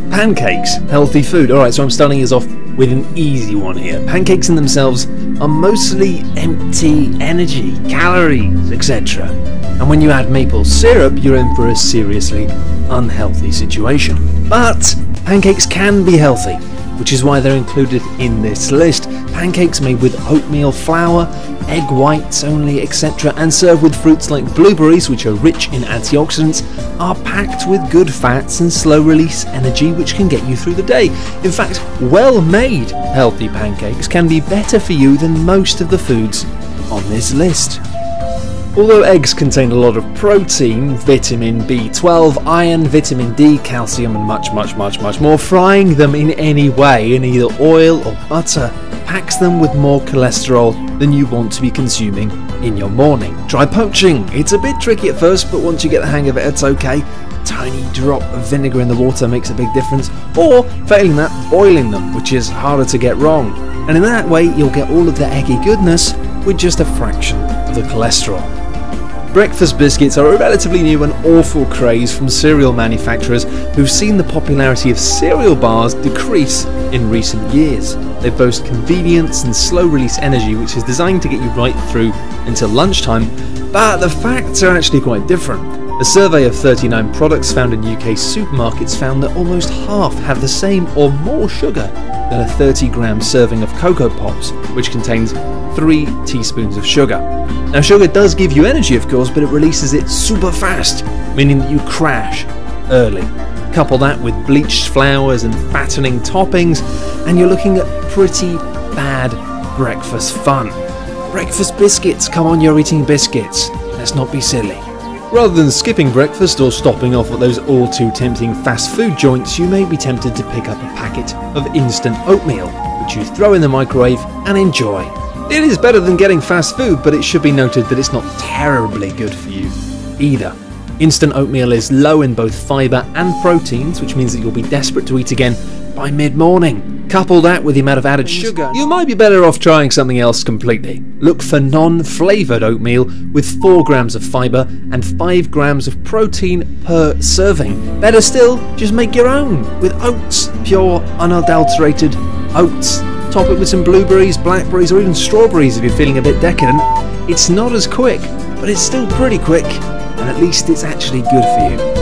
Pancakes, healthy food. Alright, so I'm starting us off with an easy one here. Pancakes in themselves are mostly empty energy, calories, etc. And when you add maple syrup, you're in for a seriously unhealthy situation. But pancakes can be healthy, which is why they're included in this list. Pancakes made with oatmeal flour, egg whites only, etc., and served with fruits like blueberries, which are rich in antioxidants, are packed with good fats and slow-release energy which can get you through the day. In fact, well-made healthy pancakes can be better for you than most of the foods on this list. Although eggs contain a lot of protein, vitamin B12, iron, vitamin D, calcium and much more, frying them in any way in either oil or butter packs them with more cholesterol than you want to be consuming in your morning. Try poaching. It's a bit tricky at first, but once you get the hang of it, it's okay. Tiny drop of vinegar in the water makes a big difference, or failing that, boiling them, which is harder to get wrong. And in that way, you'll get all of the eggy goodness with just a fraction of the cholesterol. Breakfast biscuits are a relatively new and awful craze from cereal manufacturers who've seen the popularity of cereal bars decrease in recent years. They boast convenience and slow-release energy, which is designed to get you right through until lunchtime, but the facts are actually quite different. A survey of 39 products found in UK supermarkets found that almost half have the same or more sugar than a 30-gram serving of Cocoa Pops, which contains 3 teaspoons of sugar. Now, sugar does give you energy, of course, but it releases it super fast, meaning that you crash early. Couple that with bleached flours and fattening toppings, and you're looking at pretty bad breakfast fun. Breakfast biscuits, come on, you're eating biscuits. Let's not be silly. Rather than skipping breakfast or stopping off at those all too tempting fast food joints, you may be tempted to pick up a packet of instant oatmeal, which you throw in the microwave and enjoy. It is better than getting fast food, but it should be noted that it's not terribly good for you either. Instant oatmeal is low in both fibre and proteins, which means that you'll be desperate to eat again by mid-morning. Couple that with the amount of added sugar, you might be better off trying something else completely. Look for non-flavoured oatmeal with 4 grams of fibre and 5 grams of protein per serving. Better still, just make your own with oats, pure, unadulterated oats. Top it with some blueberries, blackberries or even strawberries if you're feeling a bit decadent. It's not as quick, but it's still pretty quick, and at least it's actually good for you.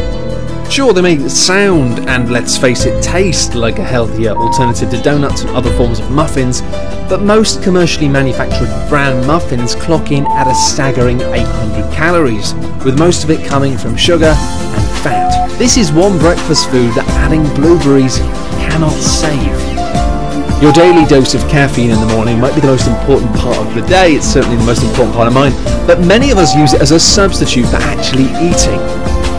Sure, they may sound and, let's face it, taste like a healthier alternative to donuts and other forms of muffins, but most commercially manufactured brand muffins clock in at a staggering 800 calories, with most of it coming from sugar and fat. This is one breakfast food that adding blueberries cannot save. Your daily dose of caffeine in the morning might be the most important part of the day. It's certainly the most important part of mine, but many of us use it as a substitute for actually eating.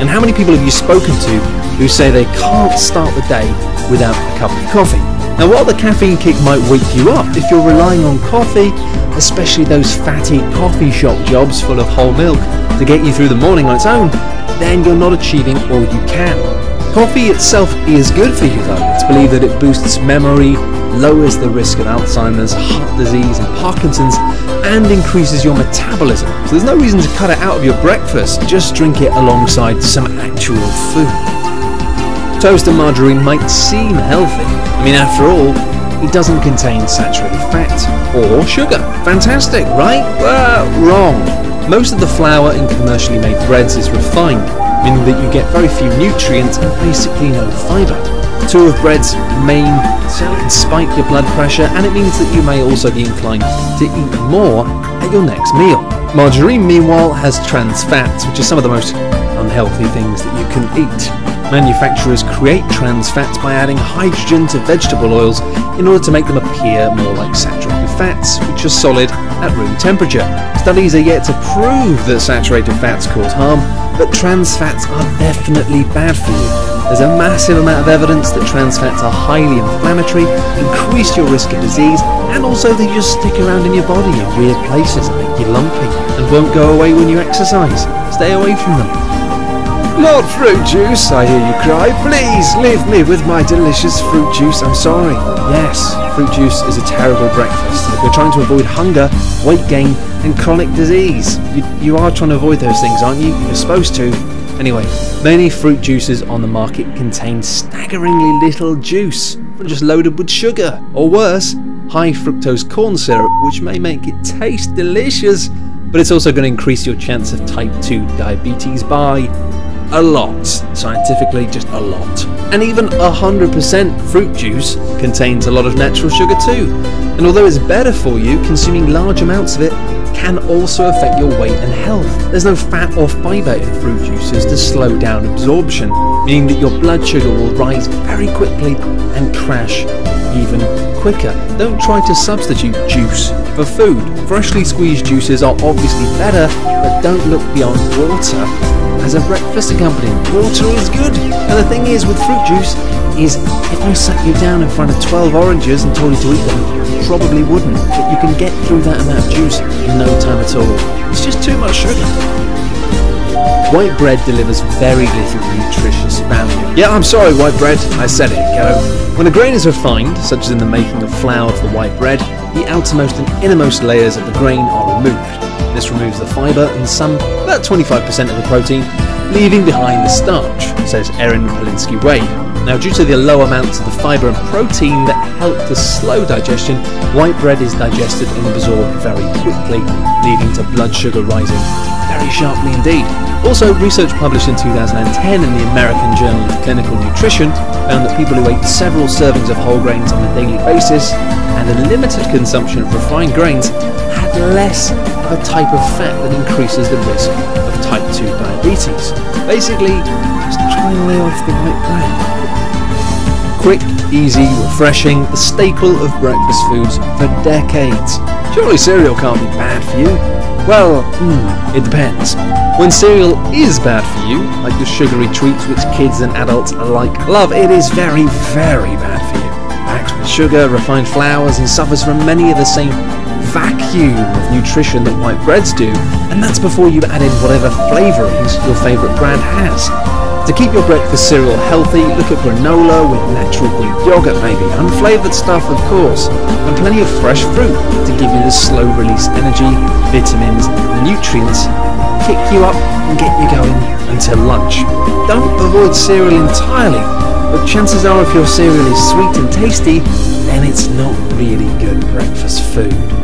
And how many people have you spoken to who say they can't start the day without a cup of coffee? Now, while the caffeine kick might wake you up, if you're relying on coffee, especially those fatty coffee shop jobs full of whole milk, to get you through the morning on its own, then you're not achieving all you can. Coffee itself is good for you though. It's believed that it boosts memory, lowers the risk of Alzheimer's, heart disease and Parkinson's, and increases your metabolism. So there's no reason to cut it out of your breakfast, just drink it alongside some actual food. Toast and margarine might seem healthy. I mean, after all, it doesn't contain saturated fat or sugar. Fantastic, right? Well, wrong. Most of the flour in commercially made breads is refined, meaning that you get very few nutrients and basically no fibre. 2 of bread's main can spike your blood pressure, and it means that you may also be inclined to eat more at your next meal. Margarine, meanwhile, has trans fats, which are some of the most unhealthy things that you can eat. Manufacturers create trans fats by adding hydrogen to vegetable oils in order to make them appear more like saturated fats, which are solid at room temperature. Studies are yet to prove that saturated fats cause harm, but trans fats are definitely bad for you. There's a massive amount of evidence that trans fats are highly inflammatory, increase your risk of disease, and also they just stick around in your body in weird places and make you lumpy, and won't go away when you exercise. Stay away from them. Not fruit juice, I hear you cry. Please leave me with my delicious fruit juice. I'm sorry. Yes, fruit juice is a terrible breakfast. If you're trying to avoid hunger, weight gain, and chronic disease, you are trying to avoid those things, aren't you? You're supposed to. Anyway, many fruit juices on the market contain staggeringly little juice, just loaded with sugar, or worse, high fructose corn syrup, which may make it taste delicious, but it's also going to increase your chance of type 2 diabetes by a lot. Scientifically, just a lot. And even 100% fruit juice contains a lot of natural sugar too. And although it's better for you, consuming large amounts of it can also affect your weight and health. There's no fat or fibre in fruit juices to slow down absorption, meaning that your blood sugar will rise very quickly and crash even quicker. Don't try to substitute juice for food. Freshly squeezed juices are obviously better, but don't look beyond water as a breakfast accompaniment. Water is good, and the thing is with fruit juice is if I sat you down in front of 12 oranges and told you to eat them, you probably wouldn't, but you can get through that amount of juice in no time at all. It's just too much sugar. White bread delivers very little nutritious value. Yeah, I'm sorry, white bread, I said it, go. When a grain is refined, such as in the making of flour for white bread, the outermost and innermost layers of the grain are removed. This removes the fibre and about 25% of the protein, leaving behind the starch, says Erin Polinsky-Wade. Now, due to the low amounts of the fibre and protein that help to slow digestion, white bread is digested and absorbed very quickly, leading to blood sugar rising very sharply indeed. Also, research published in 2010 in the American Journal of Clinical Nutrition found that people who ate several servings of whole grains on a daily basis and a limited consumption of refined grains had less of a type of fat that increases the risk of type 2 diabetes. Basically, just try and lay off the white bread. Quick, easy, refreshing, the staple of breakfast foods for decades. Surely cereal can't be bad for you. Well, it depends. When cereal is bad for you, like the sugary treats which kids and adults alike love, it is very, very bad for you. Packed with sugar, refined flours, and suffers from many of the same vacuum of nutrition that white breads do, and that's before you add in whatever flavourings your favourite brand has. To keep your breakfast cereal healthy, look at granola with natural Greek yogurt maybe, unflavoured stuff of course, and plenty of fresh fruit to give you the slow release energy, vitamins, nutrients, kick you up and get you going until lunch. Don't avoid cereal entirely, but chances are if your cereal is sweet and tasty, then it's not really good breakfast food.